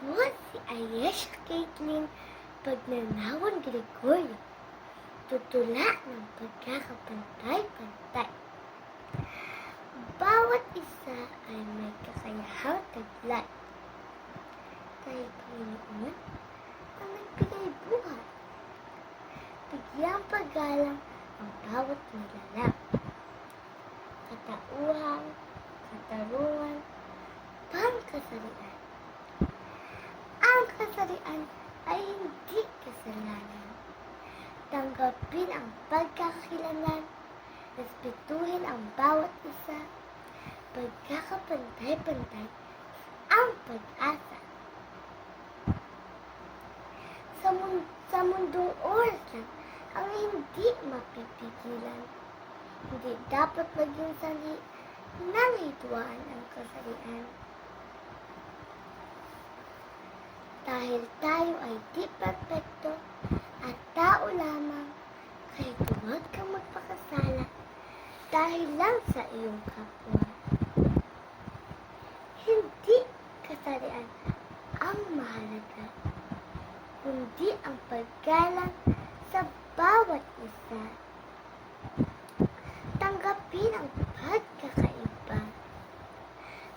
Ako si Ayesha Caitlin Pagnanawan Gregorio, tutula ng pagkakapantay-pantay. Bawat isa ay may kakayahang taglay. Kay Panginoon ang nagbigay buhay. Bigyang paggalang ang bawat nilalang. Katauhan, katarungan, pangkasarian. Ang kasarian ay hindi kasalanan. Tanggapin ang pagkakakilanlan, respetuhin ang bawat isa, pagkakapantay-pantay ang pag-asa. Sa mundong oras lang ang hindi mapipigilan. Hindi dapat maging sanhi ng hidwaan ang kasarian. Dahil tayo ay di perfecto at tao lamang, kaya huwag kang magpakasala dahil lang sa iyong kapwa. Hindi kasarian ang mahalaga, kundi ang paggalang sa bawat isa. Tanggapin ang pagkakaiba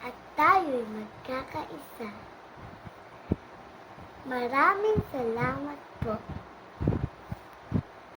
at tayo'y magkakaisa. Maraming salamat po.